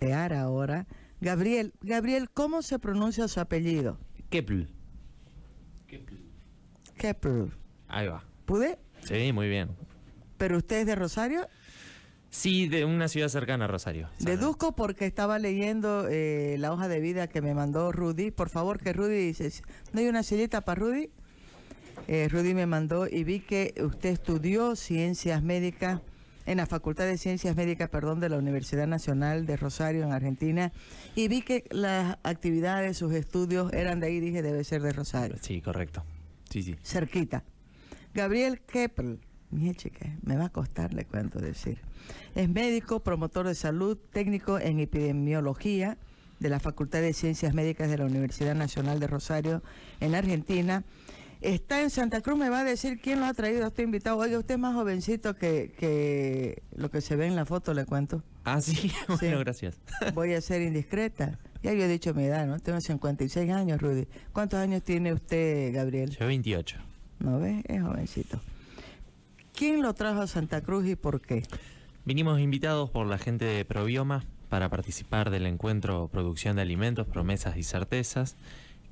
resetear ahora. Gabriel, ¿cómo se pronuncia su apellido? Keppel. Keppel. Ahí va. ¿Pude? Sí, muy bien. ¿Pero usted es de Rosario? Sí, de una ciudad cercana a Rosario. Deduzco porque estaba leyendo la hoja de vida que me mandó Rudy. Por favor, que Rudy dice, ¿no hay una sillita para Rudy? Rudy me mandó y vi que usted estudió ciencias médicas en la Facultad de Ciencias Médicas, de la Universidad Nacional de Rosario, en Argentina, y vi que las actividades, sus estudios eran de ahí, dije, debe ser de Rosario. Sí, correcto. Sí. Cerquita. Gabriel Keppel, mi chica, me va a costar, le cuento decir. Es médico, promotor de salud, técnico en epidemiología de la Facultad de Ciencias Médicas de la Universidad Nacional de Rosario, en Argentina. Está en Santa Cruz, me va a decir quién lo ha traído a este invitado. Oye, usted es más jovencito que lo que se ve en la foto, le cuento. Ah, sí, bueno, Sí. Gracias. Voy a ser indiscreta. Ya yo he dicho mi edad, ¿no? Tengo 56 años, Rudy. ¿Cuántos años tiene usted, Gabriel? Yo 28. ¿No ves? Es jovencito. ¿Quién lo trajo a Santa Cruz y por qué? Vinimos invitados por la gente de Probioma para participar del encuentro Producción de Alimentos, Promesas y Certezas,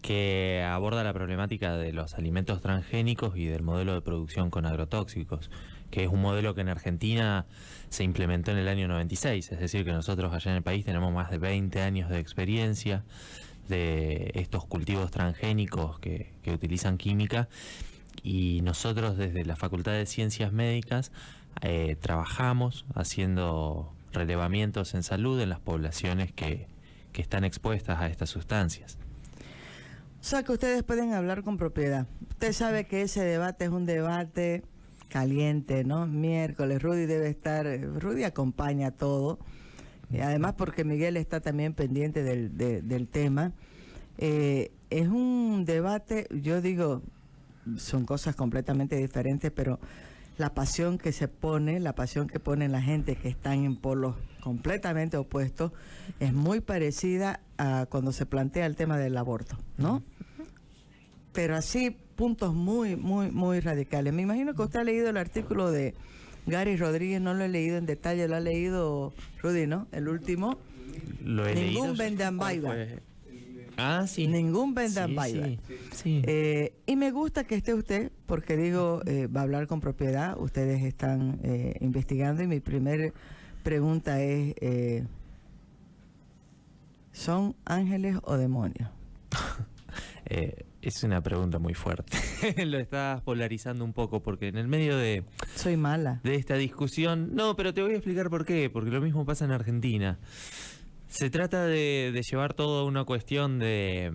que aborda la problemática de los alimentos transgénicos y del modelo de producción con agrotóxicos, que es un modelo que en Argentina se implementó en el año 96, es decir, que nosotros allá en el país tenemos más de 20 años de experiencia de estos cultivos transgénicos que utilizan química, y nosotros desde la Facultad de Ciencias Médicas trabajamos haciendo relevamientos en salud en las poblaciones que están expuestas a estas sustancias. O sea que ustedes pueden hablar con propiedad. Usted sabe que ese debate es un debate caliente, ¿no? Miércoles, Rudy debe estar, Rudy acompaña todo, además porque Miguel está también pendiente del tema. Es un debate, yo digo, son cosas completamente diferentes, pero la pasión que se pone, la pasión que ponen la gente que están en polos completamente opuestos, es muy parecida a cuando se plantea el tema del aborto, ¿no? Pero así, puntos muy radicales. Me imagino que usted ha leído el artículo de Gary Rodríguez, no lo he leído en detalle, lo ha leído Rudy, ¿no? El último. Lo he leído. Ningún Vendambaiba. Ah, sí. Ningún Vendambaiba. Sí. Y me gusta que esté usted, porque digo, va a hablar con propiedad, ustedes están investigando, y mi primer pregunta es, ¿son ángeles o demonios? Es una pregunta muy fuerte. Lo estás polarizando un poco, porque en el medio de... Soy mala. De esta discusión... No, pero te voy a explicar por qué, porque lo mismo pasa en Argentina. Se trata de llevar toda una cuestión de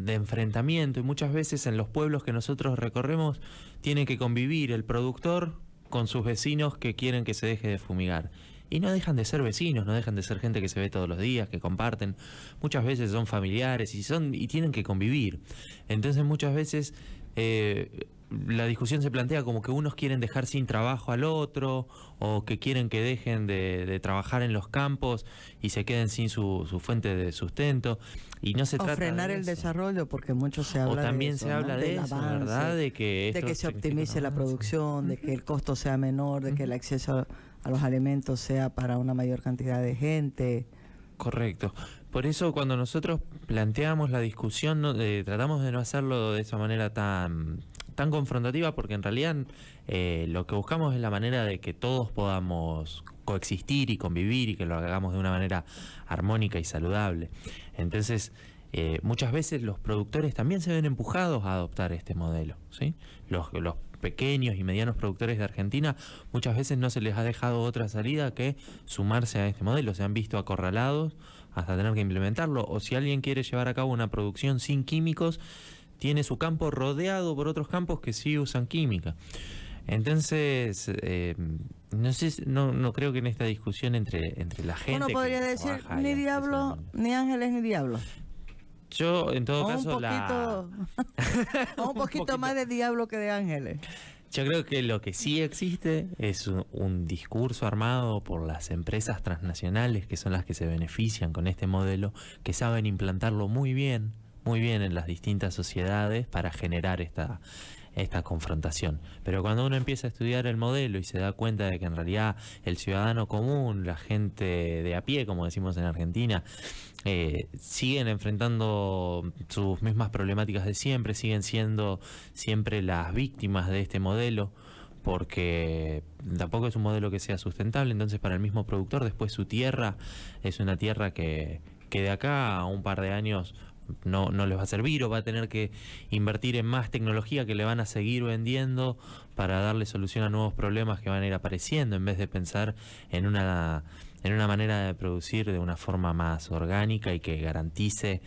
enfrentamiento, y muchas veces en los pueblos que nosotros recorremos tiene que convivir el productor con sus vecinos que quieren que se deje de fumigar. Y no dejan de ser vecinos, no dejan de ser gente que se ve todos los días, que comparten. Muchas veces son familiares y tienen que convivir. Entonces muchas veces la discusión se plantea como que unos quieren dejar sin trabajo al otro, o que quieren que dejen de trabajar en los campos y se queden sin su fuente de sustento. Y no se trata frenar de el eso. desarrollo, porque mucho se habla de eso. O también se habla de eso, avance, ¿verdad? De que se optimice la producción, de que el costo sea menor, de que el acceso a los alimentos sea para una mayor cantidad de gente. Correcto. Por eso cuando nosotros planteamos la discusión, tratamos de no hacerlo de esa manera tan confrontativa, porque en realidad lo que buscamos es la manera de que todos podamos coexistir y convivir, y que lo hagamos de una manera armónica y saludable. Entonces, muchas veces los productores también se ven empujados a adoptar este modelo, ¿sí? Los pequeños y medianos productores de Argentina muchas veces no se les ha dejado otra salida que sumarse a este modelo. Se han visto acorralados hasta tener que implementarlo, o si alguien quiere llevar a cabo una producción sin químicos, tiene su campo rodeado por otros campos que sí usan química. Entonces, no sé, no creo que en esta discusión entre la gente... Uno podría decir, ni diablo, ni ángeles, ni diablos. Yo, en todo caso, un poquito más de diablo que de ángeles. Yo creo que lo que sí existe es un discurso armado por las empresas transnacionales, que son las que se benefician con este modelo, que saben implantarlo muy bien en las distintas sociedades para generar esta confrontación. Pero cuando uno empieza a estudiar el modelo y se da cuenta de que en realidad el ciudadano común, la gente de a pie, como decimos en Argentina, siguen enfrentando sus mismas problemáticas de siempre, siguen siendo siempre las víctimas de este modelo, porque tampoco es un modelo que sea sustentable. Entonces para el mismo productor después su tierra es una tierra que de acá a un par de años no les va a servir, o va a tener que invertir en más tecnología que le van a seguir vendiendo para darle solución a nuevos problemas que van a ir apareciendo, en vez de pensar en una manera de producir de una forma más orgánica y que garantice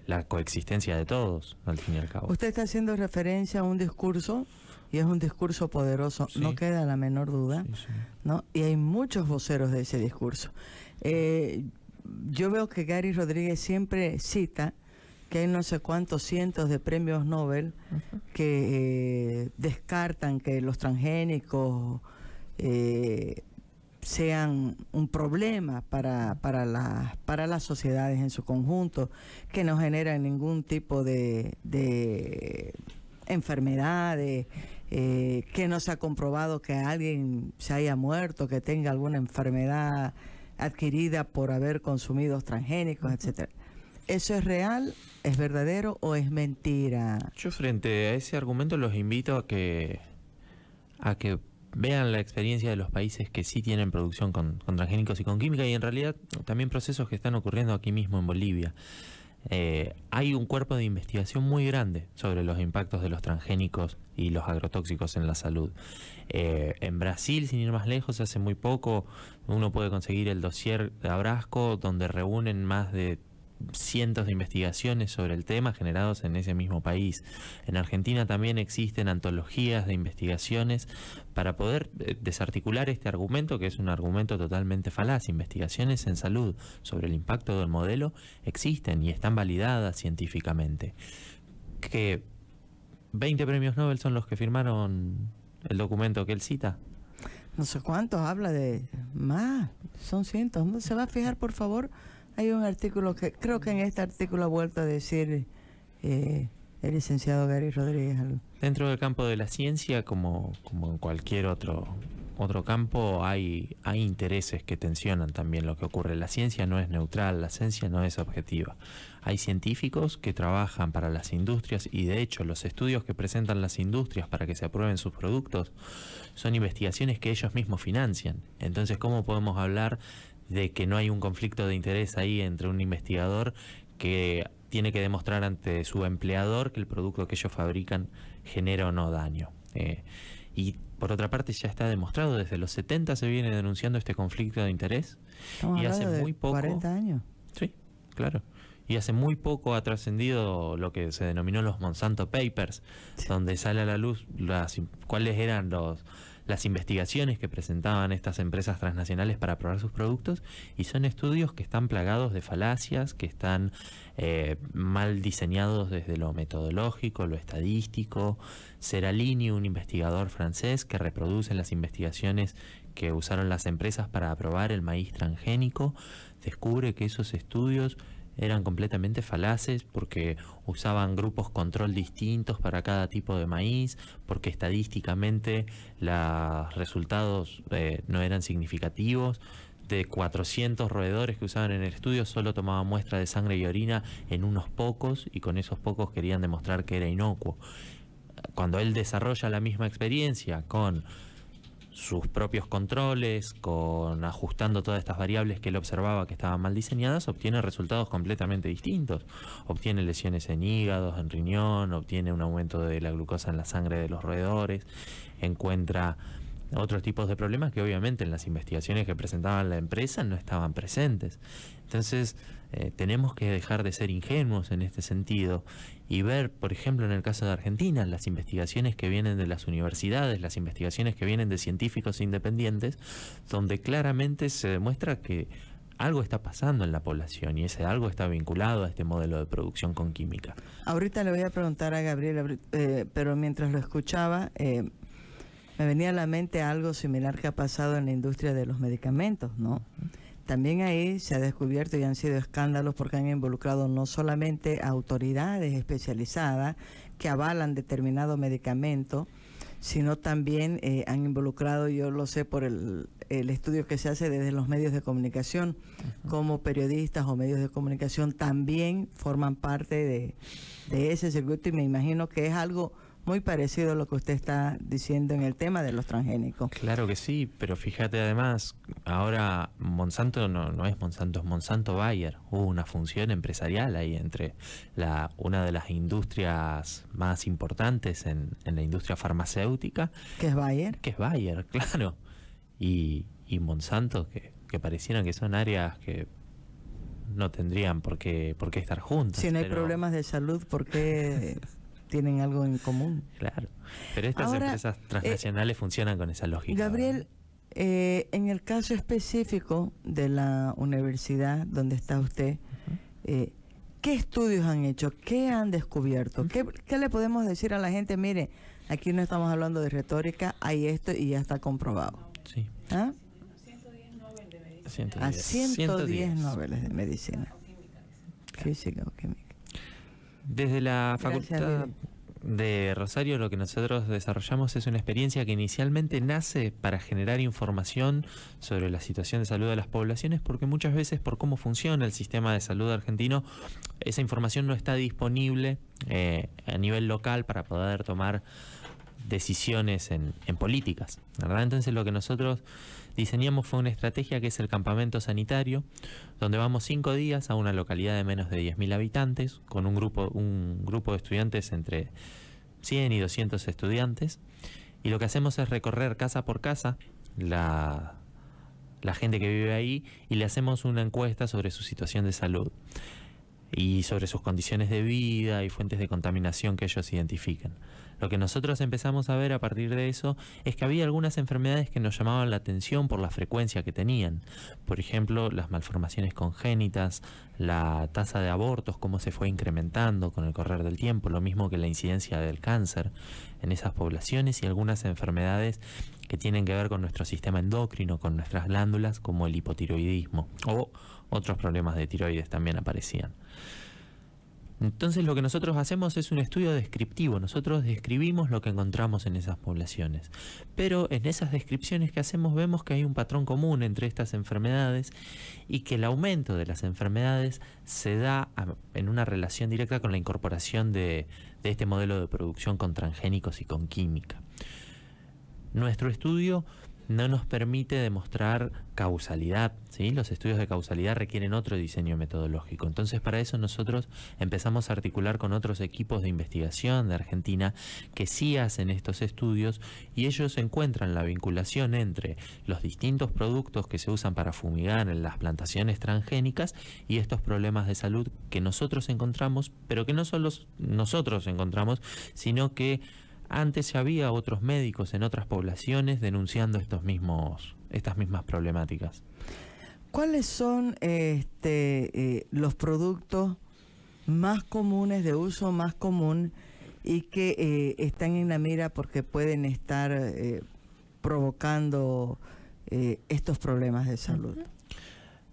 la coexistencia de todos, al fin y al cabo. Usted está haciendo referencia a un discurso, y es un discurso poderoso, sí, no queda la menor duda, sí, sí, ¿no? Y hay muchos voceros de ese discurso. Yo veo que Gary Rodríguez siempre cita que hay no sé cuántos cientos de premios Nobel que descartan que los transgénicos sean un problema para las sociedades en su conjunto, que no generan ningún tipo de enfermedades, que no se ha comprobado que alguien se haya muerto, que tenga alguna enfermedad adquirida por haber consumido transgénicos, etcétera. ¿Eso es real, es verdadero o es mentira? Yo frente a ese argumento los invito a que vean la experiencia de los países que sí tienen producción con transgénicos y con química, y en realidad también procesos que están ocurriendo aquí mismo en Bolivia. Hay un cuerpo de investigación muy grande sobre los impactos de los transgénicos y los agrotóxicos en la salud. En Brasil, sin ir más lejos, hace muy poco uno puede conseguir el dossier de Abrasco, donde reúnen más de cientos de investigaciones sobre el tema generados en ese mismo país. En Argentina también existen antologías de investigaciones para poder desarticular este argumento, que es un argumento totalmente falaz. Investigaciones en salud sobre el impacto del modelo existen y están validadas científicamente. Que 20 premios Nobel son los que firmaron el documento que él cita. No sé cuántos, habla de más, son cientos. ¿No se va a fijar, por favor? Hay un artículo que creo que en este artículo ha vuelto a decir el licenciado Gary Rodríguez algo. Dentro del campo de la ciencia, como en cualquier otro campo, hay intereses que tensionan también lo que ocurre. La ciencia no es neutral, la ciencia no es objetiva. Hay científicos que trabajan para las industrias, y de hecho los estudios que presentan las industrias para que se aprueben sus productos son investigaciones que ellos mismos financian. Entonces, ¿cómo podemos hablar de que no hay un conflicto de interés ahí entre un investigador que tiene que demostrar ante su empleador que el producto que ellos fabrican genera o no daño? Y por otra parte, ya está demostrado, desde los 70 se viene denunciando este conflicto de interés. Estamos y hace de muy poco, 40 años. Sí, claro. Y hace muy poco ha trascendido lo que se denominó los Monsanto Papers, sí, donde sale a la luz cuáles eran las investigaciones que presentaban estas empresas transnacionales para probar sus productos, y son estudios que están plagados de falacias, que están mal diseñados desde lo metodológico, lo estadístico. Seralini, un investigador francés que reproduce las investigaciones que usaron las empresas para aprobar el maíz transgénico, descubre que esos estudios eran completamente falaces, porque usaban grupos control distintos para cada tipo de maíz, porque estadísticamente los resultados no eran significativos. De 400 roedores que usaban en el estudio, solo tomaban muestra de sangre y orina en unos pocos, y con esos pocos querían demostrar que era inocuo. Cuando él desarrolla la misma experiencia con sus propios controles, con ajustando todas estas variables que él observaba que estaban mal diseñadas, obtiene resultados completamente distintos. Obtiene lesiones en hígados, en riñón, obtiene un aumento de la glucosa en la sangre de los roedores, encuentra otros tipos de problemas que obviamente en las investigaciones que presentaba la empresa no estaban presentes. Entonces tenemos que dejar de ser ingenuos en este sentido y ver, por ejemplo, en el caso de Argentina, las investigaciones que vienen de las universidades, las investigaciones que vienen de científicos independientes, donde claramente se demuestra que algo está pasando en la población, y ese algo está vinculado a este modelo de producción con química. Ahorita le voy a preguntar a Gabriel, pero mientras lo escuchaba, me venía a la mente algo similar que ha pasado en la industria de los medicamentos, ¿no? También ahí se ha descubierto y han sido escándalos porque han involucrado no solamente a autoridades especializadas que avalan determinado medicamento, sino también han involucrado, yo lo sé por el estudio que se hace desde los medios de comunicación, como periodistas o medios de comunicación también forman parte de ese circuito, y me imagino que es algo muy parecido a lo que usted está diciendo en el tema de los transgénicos. Claro que sí, pero fíjate además, ahora Monsanto no es Monsanto, es Monsanto Bayer. Hubo una función empresarial ahí entre una de las industrias más importantes en la industria farmacéutica. ¿Qué es Bayer? Que es Bayer, claro. Y Monsanto, que parecieran que son áreas que no tendrían por qué estar juntas. Si no hay problemas de salud, ¿por qué tienen algo en común? Claro, pero estas empresas transnacionales funcionan con esa lógica. Gabriel, en el caso específico de la universidad donde está usted, ¿qué estudios han hecho? ¿Qué han descubierto? ¿Qué le podemos decir a la gente? Mire, aquí no estamos hablando de retórica, hay esto y ya está comprobado. Sí. ¿Ah? 110. A 110 Nobeles de medicina. Física o química. Desde la Facultad de Rosario, lo que nosotros desarrollamos es una experiencia que inicialmente nace para generar información sobre la situación de salud de las poblaciones, porque muchas veces por cómo funciona el sistema de salud argentino, esa información no está disponible a nivel local para poder tomar decisiones en políticas, ¿verdad? Entonces lo que nosotros diseñamos fue una estrategia que es el campamento sanitario, donde vamos 5 días a una localidad de menos de 10.000 habitantes, con un grupo de estudiantes entre 100 y 200 estudiantes, y lo que hacemos es recorrer casa por casa la gente que vive ahí, y le hacemos una encuesta sobre su situación de salud y sobre sus condiciones de vida y fuentes de contaminación que ellos identifican. Lo que nosotros empezamos a ver a partir de eso es que había algunas enfermedades que nos llamaban la atención por la frecuencia que tenían. Por ejemplo, las malformaciones congénitas, la tasa de abortos, cómo se fue incrementando con el correr del tiempo, lo mismo que la incidencia del cáncer en esas poblaciones, y algunas enfermedades que tienen que ver con nuestro sistema endocrino, con nuestras glándulas, como el hipotiroidismo, o otros problemas de tiroides también aparecían. Entonces lo que nosotros hacemos es un estudio descriptivo. Nosotros describimos lo que encontramos en esas poblaciones, pero en esas descripciones que hacemos vemos que hay un patrón común entre estas enfermedades, y que el aumento de las enfermedades se da en una relación directa con la incorporación de este modelo de producción con transgénicos y con química. Nuestro estudio no nos permite demostrar causalidad, ¿sí? Los estudios de causalidad requieren otro diseño metodológico. Entonces, para eso nosotros empezamos a articular con otros equipos de investigación de Argentina que sí hacen estos estudios, y ellos encuentran la vinculación entre los distintos productos que se usan para fumigar en las plantaciones transgénicas y estos problemas de salud que nosotros encontramos, pero que no solo nosotros encontramos, sino que antes ya había otros médicos en otras poblaciones denunciando estas mismas problemáticas. ¿Cuáles son los productos más comunes, de uso más común, y que están en la mira porque pueden estar provocando estos problemas de salud?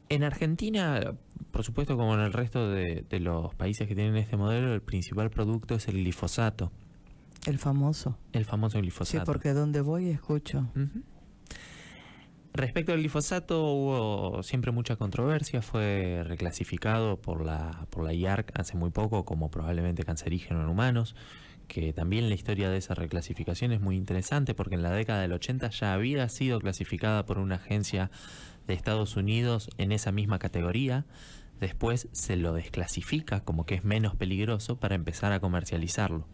En Argentina, por supuesto, como en el resto de los países que tienen este modelo, el principal producto es el glifosato. El famoso glifosato. Sí, porque donde voy escucho. Respecto al glifosato hubo siempre mucha controversia. Fue reclasificado por la IARC hace muy poco como probablemente cancerígeno en humanos, que también la historia de esa reclasificación es muy interesante, porque en la década del 80 ya había sido clasificada por una agencia de Estados Unidos en esa misma categoría. Después se lo desclasifica como que es menos peligroso para empezar a comercializarlo.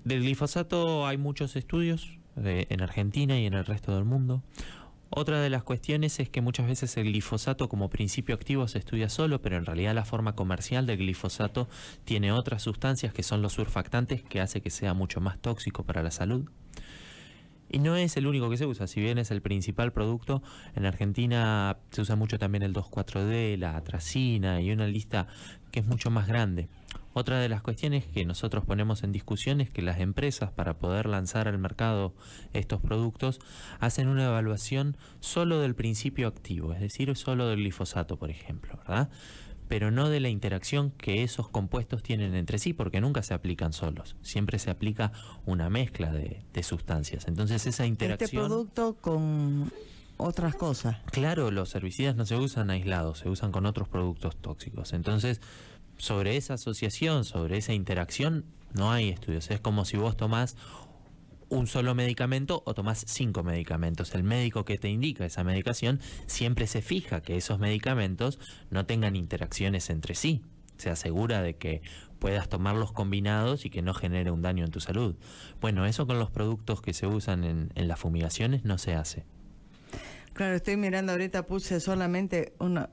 Del glifosato hay muchos estudios en Argentina y en el resto del mundo. Otra de las cuestiones es que muchas veces el glifosato como principio activo se estudia solo, pero en realidad la forma comercial del glifosato tiene otras sustancias que son los surfactantes, que hace que sea mucho más tóxico para la salud. Y no es el único que se usa, si bien es el principal producto. En Argentina se usa mucho también el 2,4-D, la atracina y una lista que es mucho más grande. Otra de las cuestiones que nosotros ponemos en discusión es que las empresas, para poder lanzar al mercado estos productos, hacen una evaluación solo del principio activo, es decir, solo del glifosato, por ejemplo, ¿verdad? pero no de la interacción que esos compuestos tienen entre sí, porque nunca se aplican solos. Siempre se aplica una mezcla de sustancias. Entonces esa interacción... Este producto con otras cosas. Claro, los herbicidas no se usan aislados, se usan con otros productos tóxicos. Entonces, sobre esa asociación, sobre esa interacción, no hay estudios. Es como si vos tomás un solo medicamento o tomás 5 medicamentos. El médico que te indica esa medicación siempre se fija que esos medicamentos no tengan interacciones entre sí. Se asegura de que puedas tomarlos combinados y que no genere un daño en tu salud. Bueno, eso con los productos que se usan en las fumigaciones no se hace. Claro, estoy mirando ahorita, puse solamente uno,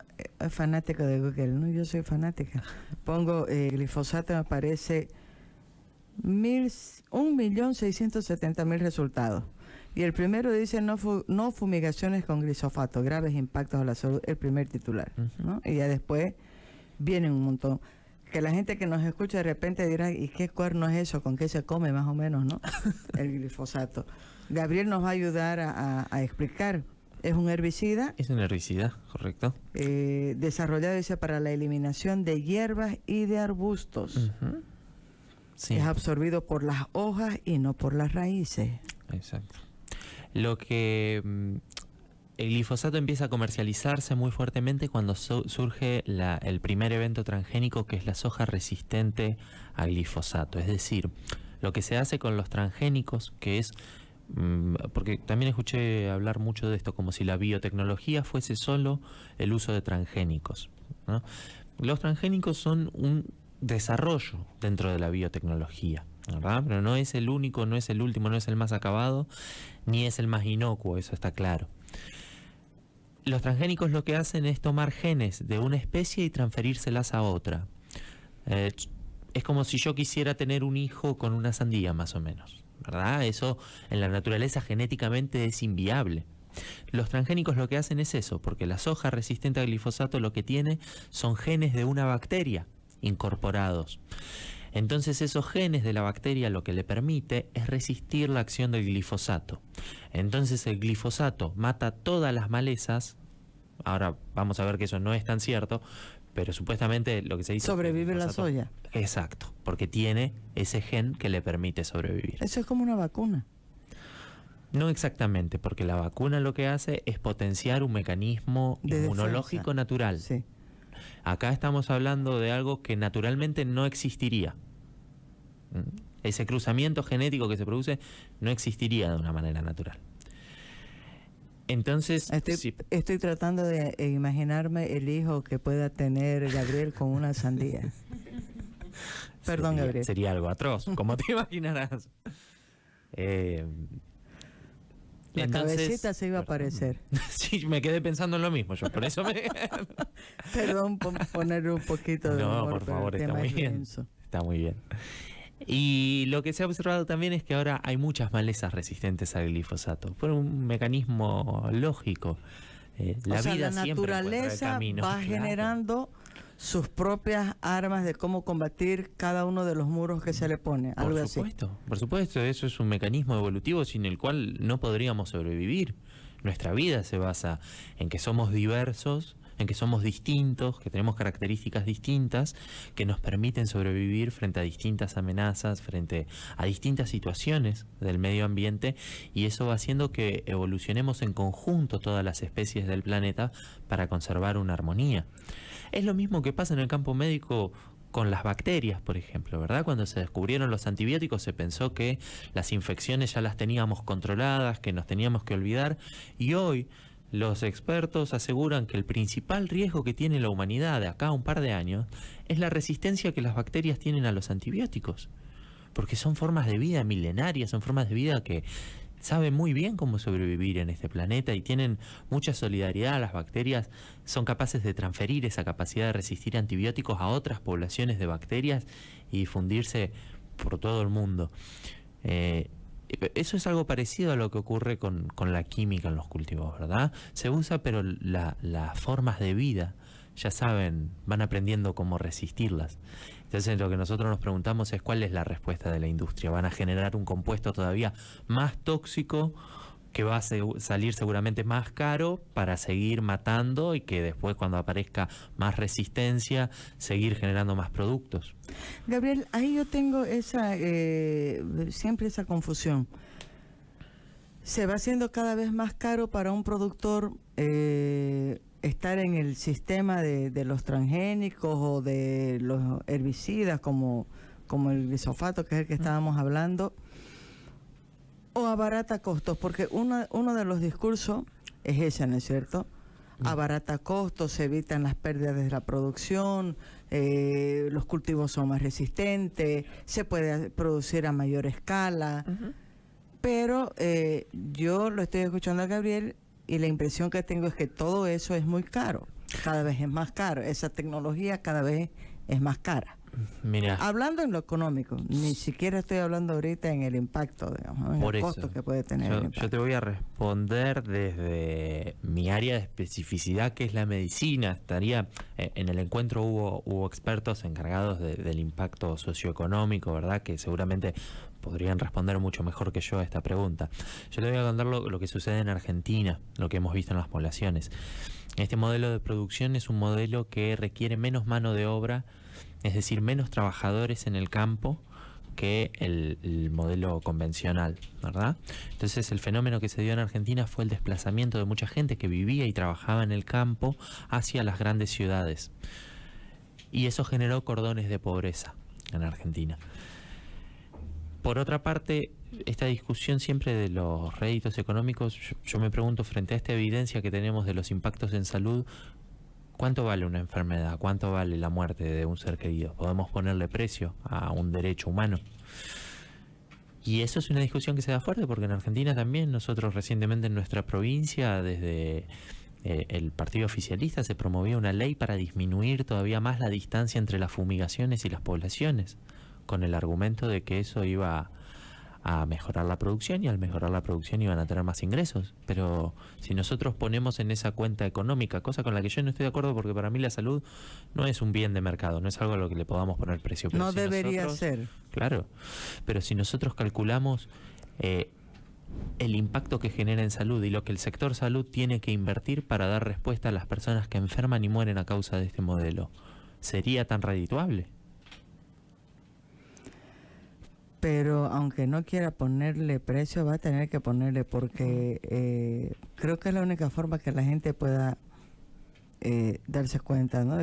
fanático de Google, ¿no? Yo soy fanática. Pongo glifosato, me aparece 1.670.000 resultados. Y el primero dice no fumigaciones con glifosato, graves impactos a la salud, el primer titular, ¿no? Y ya después vienen un montón. Que la gente que nos escucha de repente dirá, ¿y qué cuerno es eso? ¿Con qué se come más o menos, no? El glifosato. Gabriel nos va a ayudar a explicar. Es un herbicida. Es un herbicida, correcto. Desarrollado, dice, para la eliminación de hierbas y de arbustos. Sí. Es absorbido por las hojas y no por las raíces. Exacto. Lo que el glifosato empieza a comercializarse muy fuertemente cuando surge el primer evento transgénico, que es la soja resistente a glifosato. Es decir, lo que se hace con los transgénicos, que es... porque también escuché hablar mucho de esto, como si la biotecnología fuese solo el uso de transgénicos, ¿no? Los transgénicos son un desarrollo dentro de la biotecnología, ¿verdad? Pero no es el único, no es el último, no es el más acabado, ni es el más inocuo, eso está claro. Los transgénicos lo que hacen es tomar genes de una especie y transferírselas a otra. Es como si yo quisiera tener un hijo con una sandía, más o menos, ¿verdad? Eso en la naturaleza genéticamente es inviable. Los transgénicos lo que hacen es eso, porque la soja resistente al glifosato lo que tiene son genes de una bacteria incorporados. Entonces esos genes de la bacteria lo que le permite es resistir la acción del glifosato. Entonces el glifosato mata todas las malezas. Ahora vamos a ver que eso no es tan cierto, pero supuestamente lo que se dice... Sobrevive la soya. Exacto, porque tiene ese gen que le permite sobrevivir. Eso es como una vacuna. No exactamente, porque la vacuna lo que hace es potenciar un mecanismo inmunológico natural. Sí. Acá estamos hablando de algo que naturalmente no existiría. Ese cruzamiento genético que se produce no existiría de una manera natural. Entonces... Estoy tratando de imaginarme el hijo que pueda tener Gabriel con una sandía. Perdón, Gabriel. Sería algo atroz, como te imaginarás. La cabecita se iba a aparecer. Sí, me quedé pensando en lo mismo, yo por eso me... Perdón por poner un poquito de humor, no, por favor, está muy bien. Está muy bien. Y lo que se ha observado también es que ahora hay muchas malezas resistentes al glifosato, por un mecanismo lógico. La naturaleza va generando sus propias armas de cómo combatir cada uno de los muros que se le pone. Algo así. Por supuesto, eso es un mecanismo evolutivo sin el cual no podríamos sobrevivir. Nuestra vida se basa en que somos diversos, en que somos distintos, que tenemos características distintas que nos permiten sobrevivir frente a distintas amenazas, frente a distintas situaciones del medio ambiente, y eso va haciendo que evolucionemos en conjunto todas las especies del planeta para conservar una armonía. Es lo mismo que pasa en el campo médico con las bacterias, por ejemplo, ¿verdad? Cuando se descubrieron los antibióticos se pensó que las infecciones ya las teníamos controladas, que nos teníamos que olvidar, y hoy los expertos aseguran que el principal riesgo que tiene la humanidad de acá a un par de años es la resistencia que las bacterias tienen a los antibióticos, porque son formas de vida milenarias, son formas de vida que saben muy bien cómo sobrevivir en este planeta y tienen mucha solidaridad. Las bacterias son capaces de transferir esa capacidad de resistir antibióticos a otras poblaciones de bacterias y difundirse por todo el mundo. Eso es algo parecido a lo que ocurre con la química en los cultivos, ¿verdad? Se usa, pero las formas de vida, ya saben, van aprendiendo cómo resistirlas. Entonces lo que nosotros nos preguntamos es cuál es la respuesta de la industria. ¿Van a generar un compuesto todavía más tóxico que va a salir seguramente más caro para seguir matando y que después cuando aparezca más resistencia, seguir generando más productos. Gabriel, ahí yo tengo siempre esa confusión. Se va haciendo cada vez más caro para un productor estar en el sistema de los transgénicos o de los herbicidas como el glifosato, que es el que estábamos hablando, o abarata costos, porque uno de los discursos es ese, ¿no es cierto? Abarata costos, se evitan las pérdidas de la producción, los cultivos son más resistentes, se puede producir a mayor escala, pero yo lo estoy escuchando a Gabriel y la impresión que tengo es que todo eso es muy caro, cada vez es más caro, esa tecnología cada vez es más cara. Mira, hablando en lo económico, ni siquiera estoy hablando ahorita en el impacto, digamos, en el costo que puede tener. Yo te voy a responder desde mi área de especificidad, que es la medicina. En el encuentro hubo expertos encargados del impacto socioeconómico, ¿verdad? Que seguramente podrían responder mucho mejor que yo a esta pregunta. Yo te voy a contar lo que sucede en Argentina, lo que hemos visto en las poblaciones. Este modelo de producción es un modelo que requiere menos mano de obra, es decir, menos trabajadores en el campo que el modelo convencional, ¿verdad? Entonces el fenómeno que se dio en Argentina fue el desplazamiento de mucha gente que vivía y trabajaba en el campo hacia las grandes ciudades. Y eso generó cordones de pobreza en Argentina. Por otra parte, esta discusión siempre de los réditos económicos, yo me pregunto, frente a esta evidencia que tenemos de los impactos en salud, ¿cuánto vale una enfermedad? ¿Cuánto vale la muerte de un ser querido? ¿Podemos ponerle precio a un derecho humano? Y eso es una discusión que se da fuerte, porque en Argentina también, nosotros recientemente en nuestra provincia, desde el partido oficialista, se promovió una ley para disminuir todavía más la distancia entre las fumigaciones y las poblaciones, con el argumento de que eso iba a mejorar la producción, y al mejorar la producción iban a tener más ingresos. Pero si nosotros ponemos en esa cuenta económica, cosa con la que yo no estoy de acuerdo, porque para mí la salud no es un bien de mercado, no es algo a lo que le podamos poner precio. Pero no debería ser. Claro, pero si nosotros calculamos el impacto que genera en salud y lo que el sector salud tiene que invertir para dar respuesta a las personas que enferman y mueren a causa de este modelo, ¿sería tan redituable? Pero aunque no quiera ponerle precio, va a tener que ponerle, porque creo que es la única forma que la gente pueda darse cuenta, ¿no?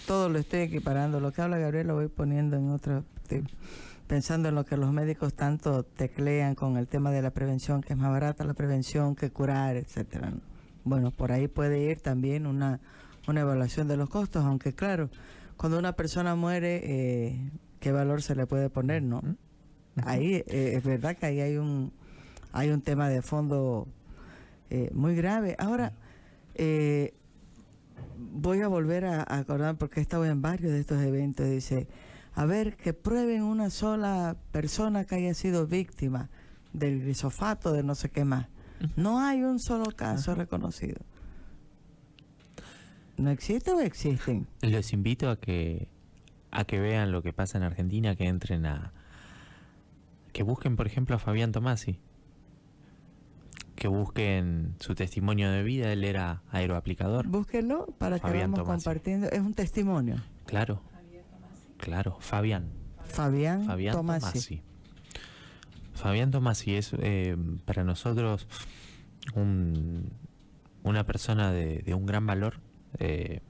Todo lo estoy equiparando, lo que habla Gabriel lo voy poniendo en otro, estoy pensando en lo que los médicos tanto teclean con el tema de la prevención, que es más barata la prevención que curar, etcétera. Bueno, por ahí puede ir también una evaluación de los costos, aunque claro, cuando una persona muere, ¿qué valor se le puede poner, no? Ahí es verdad que ahí hay un tema de fondo muy grave. Ahora, voy a volver a acordar, porque he estado en varios de estos eventos, dice, a ver, que prueben una sola persona que haya sido víctima del glifosato, de no sé qué más. No hay un solo caso reconocido. ¿No existe o existen? Les invito a que vean lo que pasa en Argentina, que entren que busquen, por ejemplo, a Fabián Tomasi, que busquen su testimonio de vida. Él era aeroaplicador. Búsquenlo para que vayamos compartiendo. Es un testimonio. Claro, claro, Fabián Tomasi. Fabián Tomasi es para nosotros una persona de un gran valor,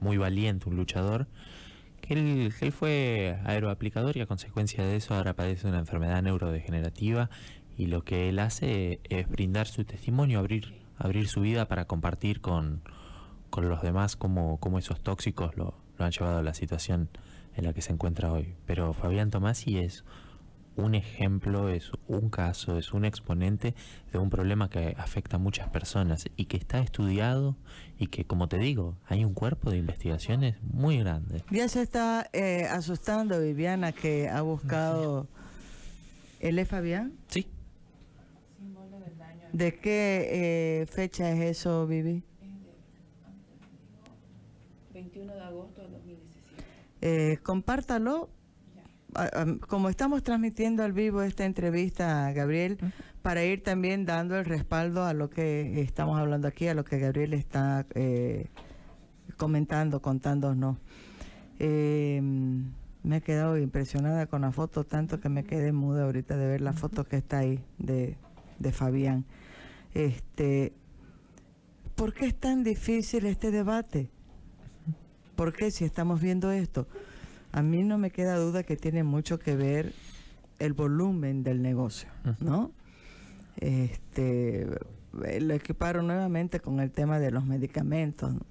muy valiente, un luchador. Él fue aeroaplicador y a consecuencia de eso ahora padece una enfermedad neurodegenerativa, y lo que él hace es brindar su testimonio, abrir su vida para compartir con los demás cómo esos tóxicos lo han llevado a la situación en la que se encuentra hoy. Pero Fabián Tomasi es un ejemplo, es un caso, es un exponente de un problema que afecta a muchas personas y que está estudiado, y que, como te digo, hay un cuerpo de investigaciones muy grande. Ya se está asustando Viviana, que ha buscado... ¿Él es Fabián? Sí. ¿De qué fecha es eso, Vivi? 21 de agosto de 2017. Compártalo como estamos transmitiendo al vivo esta entrevista, Gabriel, para ir también dando el respaldo a lo que estamos hablando aquí, a lo que Gabriel está comentando, contándonos. Me he quedado impresionada con la foto, tanto que me quedé muda ahorita de ver la foto que está ahí de Fabián. ¿Por qué es tan difícil este debate? ¿Por qué si estamos viendo esto? A mí no me queda duda que tiene mucho que ver el volumen del negocio, ¿no? Lo equiparo nuevamente con el tema de los medicamentos, ¿no?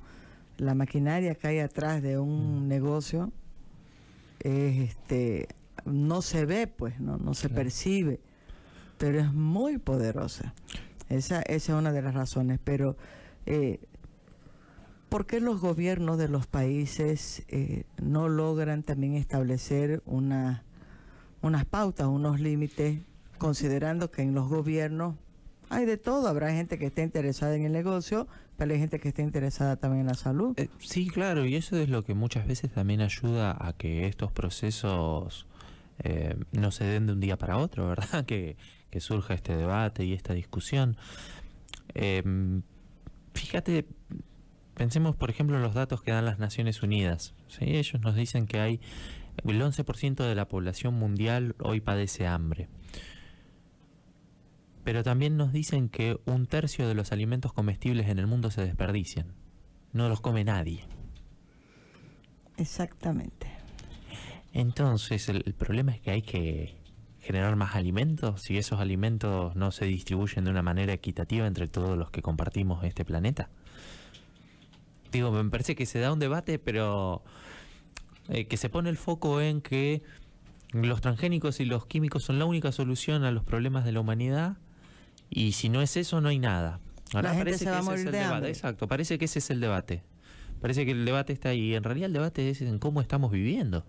La maquinaria que hay atrás de un negocio no se ve, pues, no se percibe, pero es muy poderosa. Esa es una de las razones. Pero ¿por qué los gobiernos de los países no logran también establecer unas pautas, unos límites, considerando que en los gobiernos hay de todo? Habrá gente que esté interesada en el negocio, pero hay gente que esté interesada también en la salud. Sí, claro, y eso es lo que muchas veces también ayuda a que estos procesos no se den de un día para otro, ¿verdad? Que surja este debate y esta discusión. Fíjate, pensemos por ejemplo en los datos que dan las Naciones Unidas, ¿sí? Ellos nos dicen que hay el 11% de la población mundial hoy padece hambre. Pero también nos dicen que 1/3 de los alimentos comestibles en el mundo se desperdician. No los come nadie. Exactamente. Entonces, el problema es que hay que generar más alimentos, si esos alimentos no se distribuyen de una manera equitativa entre todos los que compartimos este planeta. Digo, me parece que se da un debate, pero que se pone el foco en que los transgénicos y los químicos son la única solución a los problemas de la humanidad, y si no es eso, no hay nada. Ahora parece que ese es el debate. Exacto, parece que ese es el debate. Parece que el debate está ahí. En realidad el debate es en cómo estamos viviendo.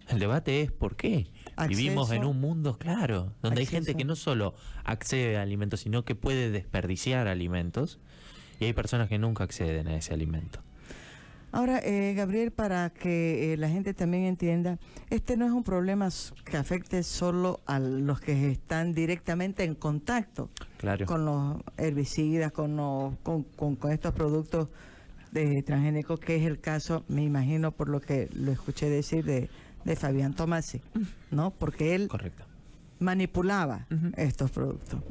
El debate es por qué. Vivimos en un mundo, claro, donde hay gente que no solo accede a alimentos, sino que puede desperdiciar alimentos, y hay personas que nunca acceden a ese alimento. Ahora, Gabriel, para que la gente también entienda, este no es un problema que afecte solo a los que están directamente en contacto con los herbicidas, con estos productos transgénicos, que es el caso, me imagino, por lo que lo escuché decir de Fabián Tomasi, ¿no? Porque él manipulaba estos productos.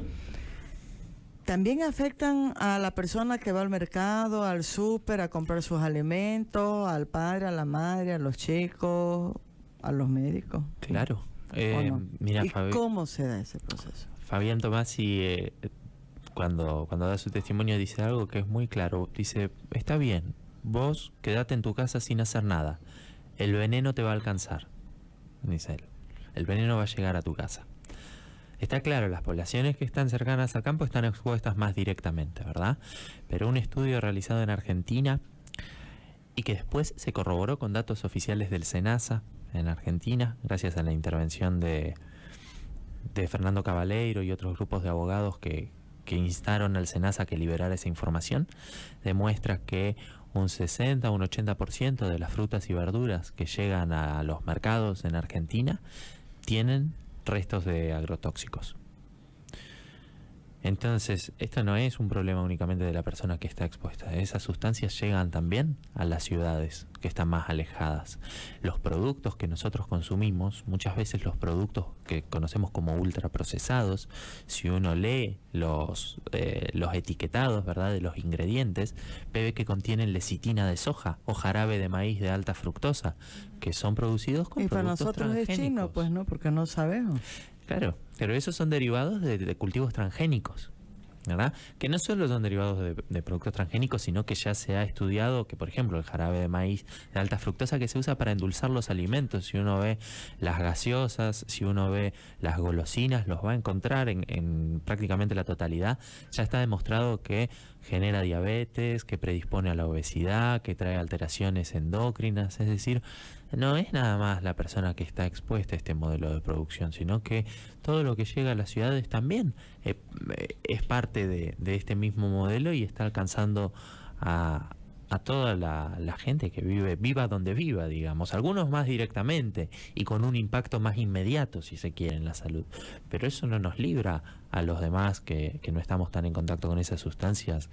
También afectan a la persona que va al mercado, al súper, a comprar sus alimentos, al padre, a la madre, a los chicos, a los médicos. Claro. No? Mira, ¿Y cómo se da ese proceso? Fabián Tomasi, cuando da su testimonio, dice algo que es muy claro. Dice, está bien, vos quedate en tu casa sin hacer nada. El veneno te va a alcanzar, dice él. El veneno va a llegar a tu casa. Está claro, las poblaciones que están cercanas al campo están expuestas más directamente, ¿verdad? Pero un estudio realizado en Argentina y que después se corroboró con datos oficiales del SENASA en Argentina, gracias a la intervención de Fernando Cabaleiro y otros grupos de abogados que instaron al SENASA a que liberara esa información, demuestra que un 60 o un 80% de las frutas y verduras que llegan a los mercados en Argentina tienen restos de agrotóxicos. Entonces, esto no es un problema únicamente de la persona que está expuesta. Esas sustancias llegan también a las ciudades que están más alejadas. Los productos que nosotros consumimos, muchas veces los productos que conocemos como ultraprocesados, si uno lee los etiquetados, ¿verdad?, de los ingredientes, ve que contienen lecitina de soja o jarabe de maíz de alta fructosa, que son producidos con productos transgénicos. Y para nosotros es chino, pues, ¿no? Porque no sabemos. Claro, pero esos son derivados de cultivos transgénicos, ¿verdad? Que no solo son derivados de productos transgénicos, sino que ya se ha estudiado que, por ejemplo, el jarabe de maíz de alta fructosa que se usa para endulzar los alimentos, si uno ve las gaseosas, si uno ve las golosinas, los va a encontrar en prácticamente la totalidad. Ya está demostrado que genera diabetes, que predispone a la obesidad, que trae alteraciones endocrinas, es decir, no es nada más la persona que está expuesta a este modelo de producción, sino que todo lo que llega a las ciudades también es parte de este mismo modelo y está alcanzando a a toda la gente que viva donde viva, digamos, algunos más directamente y con un impacto más inmediato, si se quiere, en la salud. Pero eso no nos libra a los demás que no estamos tan en contacto con esas sustancias,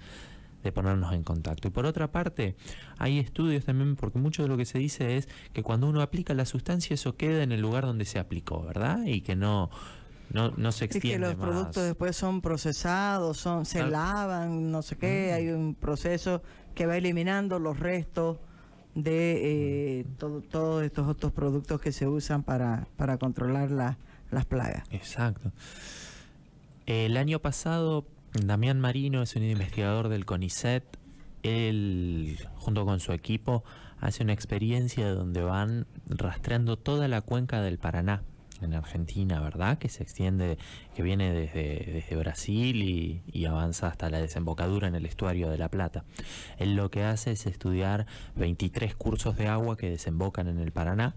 de ponernos en contacto. Y por otra parte, hay estudios también, porque mucho de lo que se dice es que cuando uno aplica la sustancia, eso queda en el lugar donde se aplicó, ¿verdad? Y que no se Y extiende que los más. productos después son procesados, se lavan, no sé qué, hay un proceso que va eliminando los restos de todos estos otros productos que se usan para controlar las plagas. Exacto. El año pasado, Damián Marino es un investigador del CONICET. Él, junto con su equipo, hace una experiencia donde van rastreando toda la cuenca del Paraná en Argentina, ¿verdad? Que se extiende, que viene desde Brasil y avanza hasta la desembocadura en el estuario de La Plata. Él lo que hace es estudiar 23 cursos de agua que desembocan en el Paraná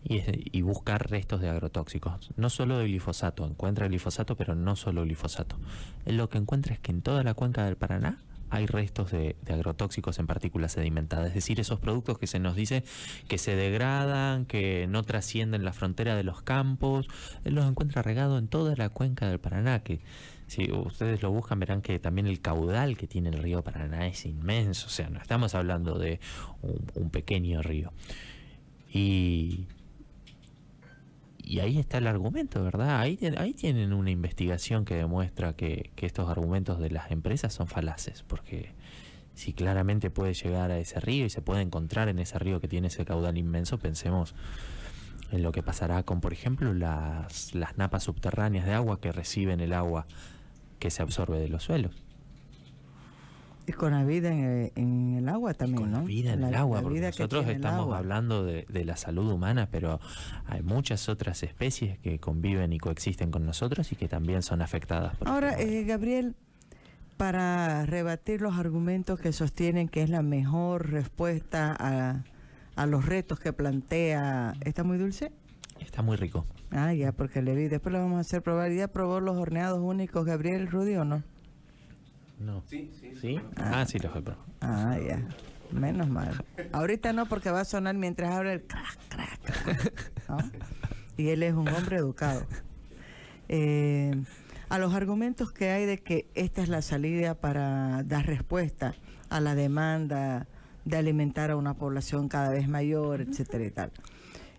y buscar restos de agrotóxicos. No solo de glifosato, encuentra glifosato, pero no solo glifosato. Él lo que encuentra es que en toda la cuenca del Paraná hay restos de agrotóxicos en partículas sedimentadas, es decir, esos productos que se nos dice que se degradan, que no trascienden la frontera de los campos. Él los encuentra regados en toda la cuenca del Paraná, que si ustedes lo buscan verán que también el caudal que tiene el río Paraná es inmenso, o sea, no estamos hablando de un pequeño río. Y ahí está el argumento, ¿verdad? Ahí tienen una investigación que demuestra que estos argumentos de las empresas son falaces, porque si claramente puede llegar a ese río y se puede encontrar en ese río que tiene ese caudal inmenso, pensemos en lo que pasará con, por ejemplo, las napas subterráneas de agua que reciben el agua que se absorbe de los suelos. Y con la vida en el agua también, con ¿no? La vida en el agua, porque nosotros estamos agua. hablando de la salud humana, pero hay muchas otras especies que conviven y coexisten con nosotros y que también son afectadas por Ahora, Gabriel, para rebatir los argumentos que sostienen que es la mejor respuesta a los retos que plantea, ¿está muy dulce? Está muy rico. Ah, ya, porque le vi. Después lo vamos a hacer probar. ¿Ya probó los horneados únicos, Gabriel, Rudy, o no? No. ¿Sí? Sí, los he probado. Ah, ya. Menos mal. Ahorita no, porque va a sonar mientras habla el crack, crack, crack, ¿no? Y él es un hombre educado. A los argumentos que hay de que esta es la salida para dar respuesta a la demanda de alimentar a una población cada vez mayor, etcétera y tal.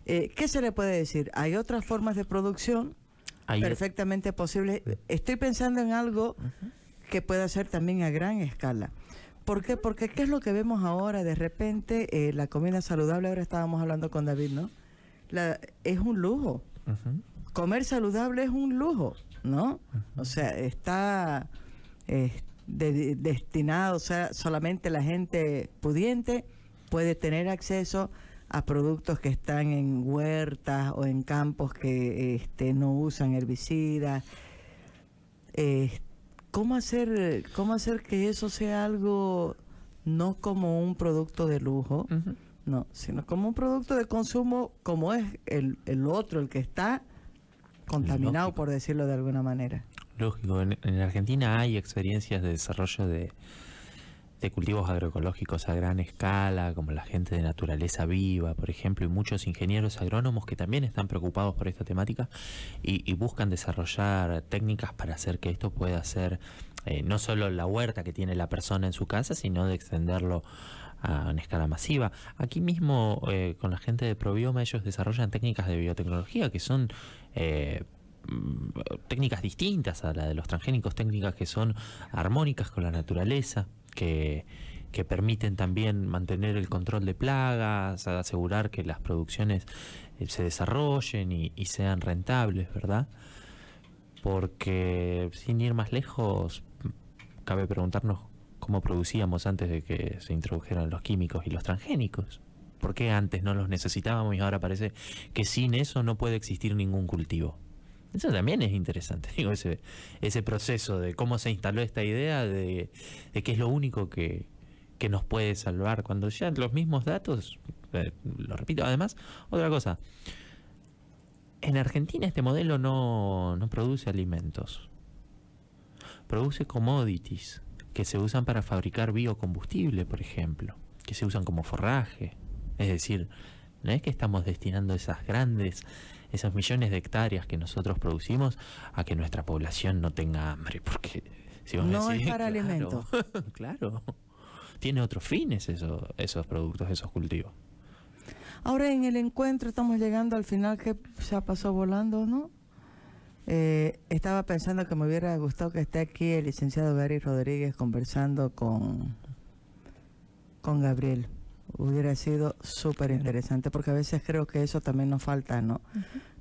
¿Qué se le puede decir? Hay otras formas de producción perfectamente posibles. Estoy pensando en algo que pueda ser también a gran escala. ¿Por qué? Porque ¿qué es lo que vemos ahora? De repente, la comida saludable, ahora estábamos hablando con David, ¿no? Es un lujo. Comer saludable es un lujo, ¿no? O sea, está destinado, o sea, solamente la gente pudiente puede tener acceso a productos que están en huertas o en campos que no usan herbicidas. ¿Cómo hacer que eso sea algo no como un producto de lujo, no, sino como un producto de consumo como es el otro, el que está contaminado, lógico, por decirlo de alguna manera? Lógico, en Argentina hay experiencias de desarrollo de cultivos agroecológicos a gran escala, como la gente de Naturaleza Viva, por ejemplo, y muchos ingenieros agrónomos que también están preocupados por esta temática y buscan desarrollar técnicas para hacer que esto pueda ser no solo la huerta que tiene la persona en su casa, sino de extenderlo a una escala masiva. Aquí mismo, con la gente de Probioma, ellos desarrollan técnicas de biotecnología que son técnicas distintas a la de los transgénicos, técnicas que son armónicas con la naturaleza, que permiten también mantener el control de plagas, asegurar que las producciones se desarrollen y sean rentables, ¿verdad? Porque sin ir más lejos, cabe preguntarnos cómo producíamos antes de que se introdujeran los químicos y los transgénicos. ¿Por qué antes no los necesitábamos y ahora parece que sin eso no puede existir ningún cultivo? Eso también es interesante, digo, ese proceso de cómo se instaló esta idea de que es lo único que nos puede salvar, cuando ya los mismos datos, lo repito. Además, otra cosa, en Argentina este modelo no produce alimentos, produce commodities que se usan para fabricar biocombustible, por ejemplo, que se usan como forraje. Es decir, no es que estamos destinando esos millones de hectáreas que nosotros producimos a que nuestra población no tenga hambre, porque si vos No decís, es para claro, alimento. claro, tiene otros fines esos productos, esos cultivos. Ahora en el encuentro estamos llegando al final, que ya pasó volando, ¿no? Estaba pensando que me hubiera gustado que esté aquí el licenciado Gary Rodríguez conversando con Gabriel. Hubiera sido súper interesante, porque a veces creo que eso también nos falta, ¿no?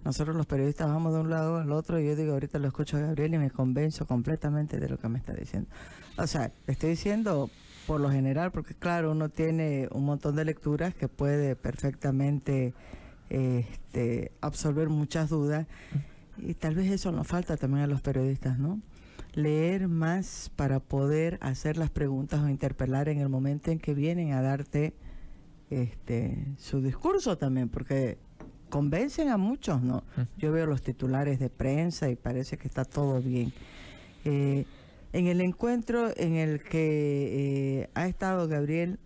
Nosotros los periodistas vamos de un lado al otro y yo digo, ahorita lo escucho a Gabriel y me convenzo completamente de lo que me está diciendo. O sea, estoy diciendo por lo general, porque claro, uno tiene un montón de lecturas que puede perfectamente absorber muchas dudas, y tal vez eso nos falta también a los periodistas, ¿no? Leer más para poder hacer las preguntas o interpelar en el momento en que vienen a darte su discurso también, porque convencen a muchos, ¿no? Yo veo los titulares de prensa y parece que está todo bien. En el encuentro en el que ha estado Gabriel,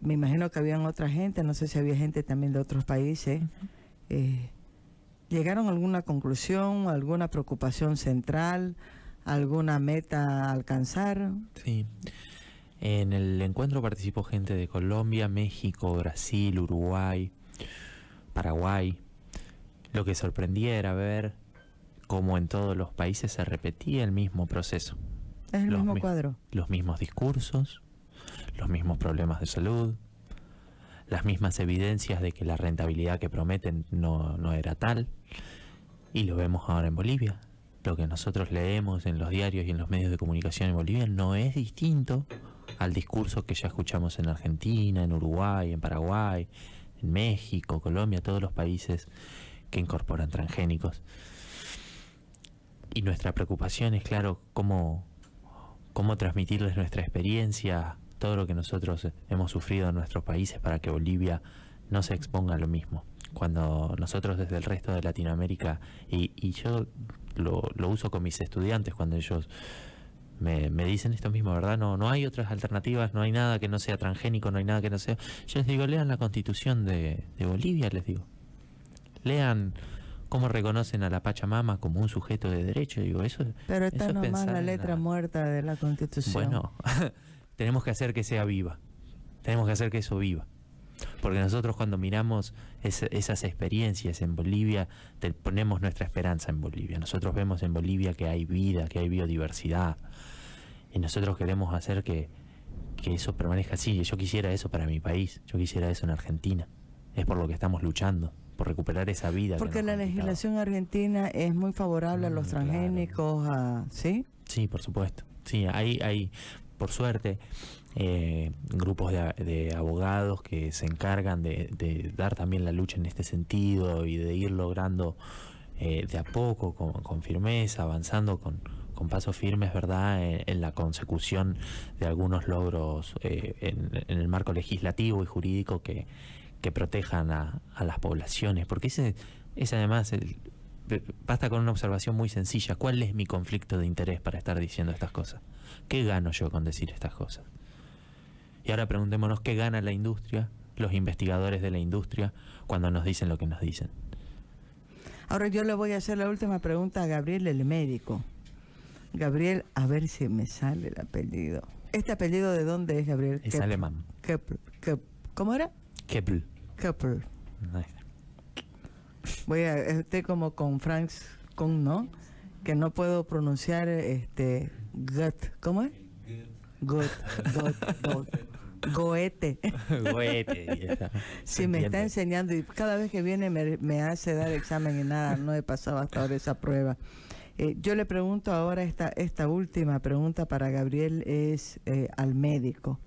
me imagino que habían otra gente, no sé si había gente también de otros países. ¿Llegaron a alguna conclusión, alguna preocupación central, alguna meta a alcanzar? Sí. En el encuentro participó gente de Colombia, México, Brasil, Uruguay, Paraguay. Lo que sorprendía era ver cómo en todos los países se repetía el mismo proceso. Es el mismo cuadro. Los mismos discursos, los mismos problemas de salud, las mismas evidencias de que la rentabilidad que prometen no era tal. Y lo vemos ahora en Bolivia. Lo que nosotros leemos en los diarios y en los medios de comunicación en Bolivia no es distinto al discurso que ya escuchamos en Argentina, en Uruguay, en Paraguay, en México, Colombia, todos los países que incorporan transgénicos. Y nuestra preocupación es, claro, cómo transmitirles nuestra experiencia, todo lo que nosotros hemos sufrido en nuestros países, para que Bolivia no se exponga a lo mismo. Cuando nosotros desde el resto de Latinoamérica, y yo lo uso con mis estudiantes cuando ellos me dicen esto mismo, ¿verdad? No hay otras alternativas, no hay nada que no sea transgénico, no hay nada que no sea... Yo les digo, lean la Constitución de Bolivia, les digo. Lean cómo reconocen a la Pachamama como un sujeto de derecho. Digo, Pero está eso es nomás pensar la en letra muerta de la Constitución. Bueno, tenemos que hacer que sea viva. Tenemos que hacer que eso viva. Porque nosotros cuando miramos esas experiencias en Bolivia, ponemos nuestra esperanza en Bolivia. Nosotros vemos en Bolivia que hay vida, que hay biodiversidad. Y nosotros queremos hacer que eso permanezca así. Yo quisiera eso para mi país. Yo quisiera eso en Argentina. Es por lo que estamos luchando, por recuperar esa vida. Porque la legislación argentina es muy favorable a los transgénicos, claro. ¿Sí? Sí, por supuesto. Sí, hay por suerte, grupos de abogados que se encargan de dar también la lucha en este sentido y de ir logrando de a poco, con firmeza, avanzando con pasos firmes, ¿verdad?, en la consecución de algunos logros en el marco legislativo y jurídico que protejan a las poblaciones. Porque ese además... Basta con una observación muy sencilla. ¿Cuál es mi conflicto de interés para estar diciendo estas cosas? ¿Qué gano yo con decir estas cosas? Y ahora preguntémonos qué gana la industria, los investigadores de la industria, cuando nos dicen lo que nos dicen. Ahora yo le voy a hacer la última pregunta a Gabriel, el médico. Gabriel, a ver si me sale el apellido. ¿Este apellido de dónde es, Gabriel? Es alemán. ¿Cómo era? Keppel. Keppel. Estoy como con Franz Kuhn, ¿no? Que no puedo pronunciar Goethe. ¿Cómo es? Goethe. Goethe. Sí, me está enseñando y cada vez que viene me hace dar examen y nada, no he pasado hasta ahora esa prueba. Yo le pregunto ahora, esta última pregunta para Gabriel es al médico.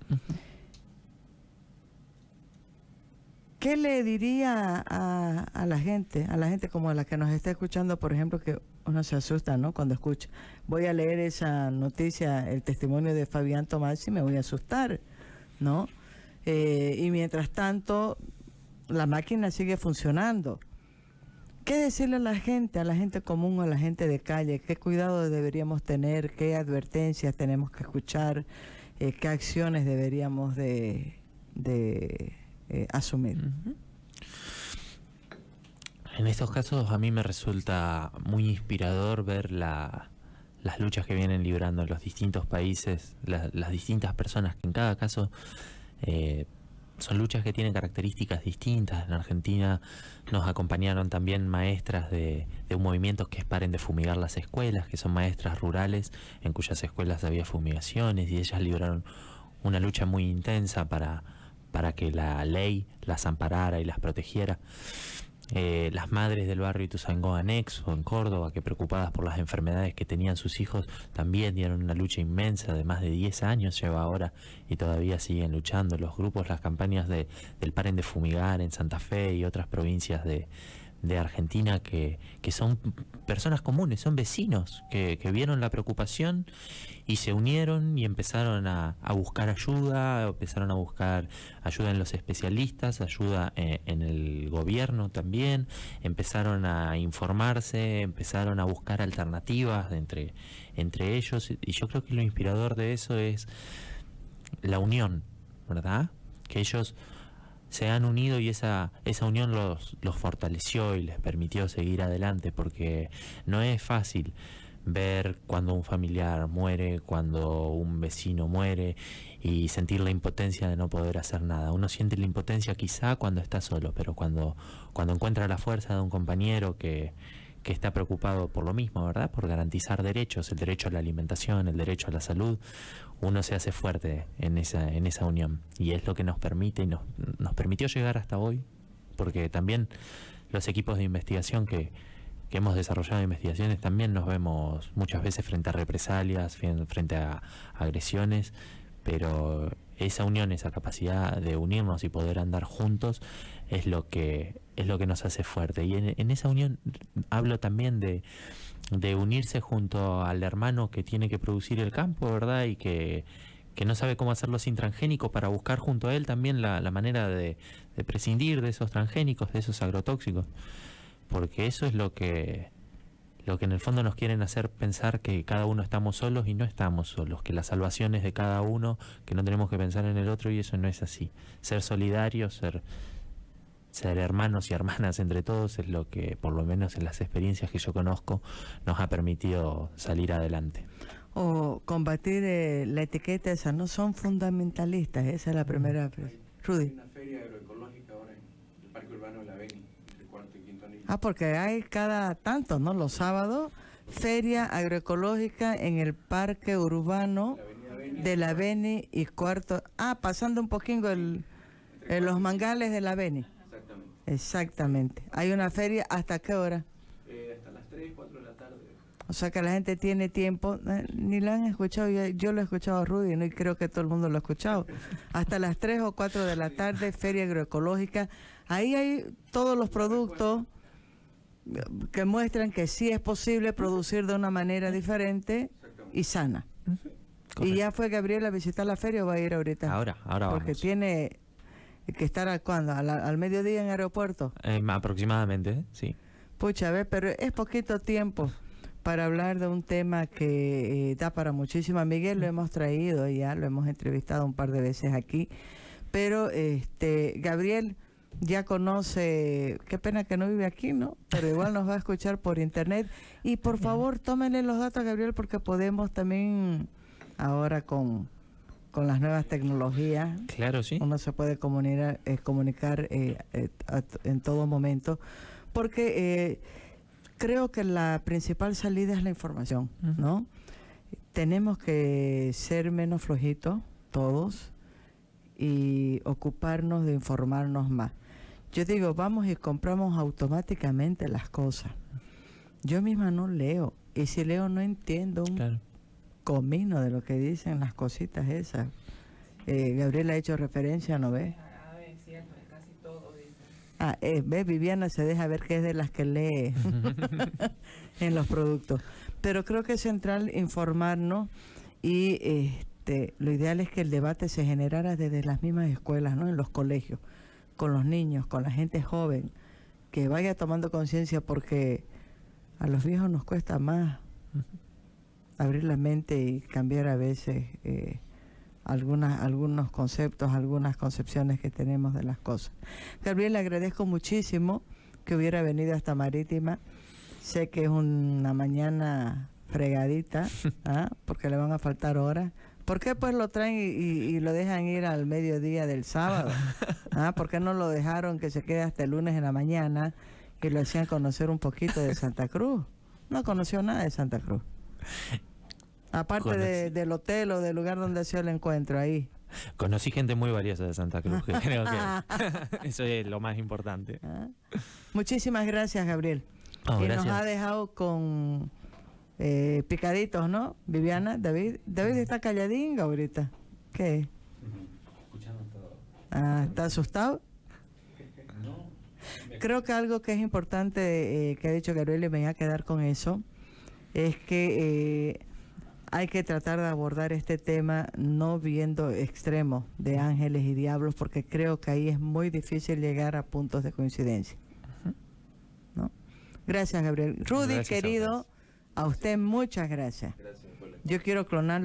¿Qué le diría a la gente como a la que nos está escuchando, por ejemplo, que uno se asusta, ¿no?, cuando escucha? Voy a leer esa noticia, el testimonio de Fabián Tomás, y me voy a asustar, ¿no? Y mientras tanto, la máquina sigue funcionando. ¿Qué decirle a la gente común, a la gente de calle? ¿Qué cuidado deberíamos tener? ¿Qué advertencias tenemos que escuchar? ¿Qué acciones deberíamos de asumir? Ujú. En estos casos a mí me resulta muy inspirador ver las luchas que vienen librando los distintos países, las distintas personas, que en cada caso son luchas que tienen características distintas. En Argentina nos acompañaron también maestras de un movimiento que es Paren de Fumigar las Escuelas, que son maestras rurales en cuyas escuelas había fumigaciones, y ellas libraron una lucha muy intensa para que la ley las amparara y las protegiera. Las madres del barrio Ituzaingó Anexo en Córdoba, que preocupadas por las enfermedades que tenían sus hijos, también dieron una lucha inmensa de más de 10 años lleva ahora, y todavía siguen luchando. Los grupos, las campañas del Paren de Fumigar en Santa Fe y otras provincias de Argentina, que son personas comunes, son vecinos que vieron la preocupación y se unieron y empezaron a buscar ayuda, empezaron a buscar ayuda en los especialistas, ayuda en el gobierno también, empezaron a informarse, empezaron a buscar alternativas entre ellos, y yo creo que lo inspirador de eso es la unión, ¿verdad? Que ellos se han unido y esa unión los fortaleció y les permitió seguir adelante, porque no es fácil ver cuando un familiar muere, cuando un vecino muere, y sentir la impotencia de no poder hacer nada. Uno siente la impotencia quizá cuando está solo, pero cuando encuentra la fuerza de un compañero que está preocupado por lo mismo, ¿verdad? Por garantizar derechos, el derecho a la alimentación, el derecho a la salud, uno se hace fuerte en esa unión, y es lo que nos permite y nos permitió llegar hasta hoy, porque también los equipos de investigación que hemos desarrollado investigaciones también nos vemos muchas veces frente a represalias, frente a agresiones, pero esa unión, esa capacidad de unirnos y poder andar juntos es lo que nos hace fuerte. Y en esa unión hablo también de unirse junto al hermano que tiene que producir el campo, ¿verdad? Y que no sabe cómo hacerlo sin transgénicos, para buscar junto a él también la manera de prescindir de esos transgénicos, de esos agrotóxicos, porque eso es lo que en el fondo nos quieren hacer pensar, que cada uno estamos solos, y no estamos solos, que la salvación es de cada uno, que no tenemos que pensar en el otro, y eso no es así. Ser solidarios, ser hermanos y hermanas entre todos es lo que, por lo menos en las experiencias que yo conozco, nos ha permitido salir adelante. O combatir la etiqueta esa, no son fundamentalistas, esa es la primera. Rudy. Hay una feria agroecológica ahora en el Parque Urbano de la Beni, entre Cuarto y Quinto Anillo. Porque hay cada tanto, ¿no? Los sábados, feria agroecológica en el Parque Urbano de la Beni y Cuarto. Pasando un poquito los mangales de la Beni. Exactamente. Hay una feria, ¿hasta qué hora? Hasta las 3, 4 de la tarde. O sea que la gente tiene tiempo, ni lo han escuchado, yo lo he escuchado a Rudy, ¿no? Y creo que todo el mundo lo ha escuchado. Hasta las 3 o 4 de la tarde, feria agroecológica. Ahí hay todos los productos que muestran que sí es posible producir de una manera diferente y sana. ¿Y ya fue Gabriel a visitar la feria o va a ir ahorita? Ahora Porque vamos. tiene que estar ¿cuándo? ¿Al mediodía en aeropuerto? Aproximadamente, sí. Pucha, a ver, pero es poquito tiempo para hablar de un tema que da para muchísimo. A Miguel lo hemos traído ya, lo hemos entrevistado un par de veces aquí, pero Gabriel ya conoce, qué pena que no vive aquí, ¿no? Pero igual nos va a escuchar por internet. Y por favor, tómenle los datos a Gabriel, porque podemos también ahora con las nuevas tecnologías. Claro, sí. Uno se puede comunicar en todo momento, porque creo que la principal salida es la información, ¿no? Tenemos que ser menos flojitos todos y ocuparnos de informarnos más. Yo digo, vamos y compramos automáticamente las cosas. Yo misma no leo, y si leo no entiendo un comino de lo que dicen las cositas esas. Gabriel ha hecho referencia, ¿no ves? Es cierto, casi todo dice. Ve, Viviana se deja ver que es de las que lee en los productos. Pero creo que es central informarnos, y lo ideal es que el debate se generara desde las mismas escuelas, ¿no? En los colegios, con los niños, con la gente joven, que vaya tomando conciencia, porque a los viejos nos cuesta más abrir la mente y cambiar a veces algunos conceptos, algunas concepciones que tenemos de las cosas. Gabriel, le agradezco muchísimo que hubiera venido hasta Marítima. Sé que es una mañana fregadita, porque le van a faltar horas. ¿Por qué pues lo traen y lo dejan ir al mediodía del sábado? ¿Por qué no lo dejaron que se quede hasta el lunes en la mañana y lo hacían conocer un poquito de Santa Cruz? No conoció nada de Santa Cruz. Aparte del hotel o del lugar donde hacía el encuentro, ahí. Conocí gente muy valiosa de Santa Cruz, que creo que eso es lo más importante. Muchísimas gracias, Gabriel. Y Gracias. nos ha dejado con picaditos, ¿no? Viviana, David. David está calladín ahorita. ¿Qué? Escuchando todo. ¿Está asustado? No. Creo que algo que es importante que ha dicho Gabriel, y me voy a quedar con eso, es que hay que tratar de abordar este tema no viendo extremos de ángeles y diablos, porque creo que ahí es muy difícil llegar a puntos de coincidencia, ¿no? Gracias, Gabriel. Rudy, Gracias, querido, a usted muchas gracias. Gracias por la Yo quiero clonar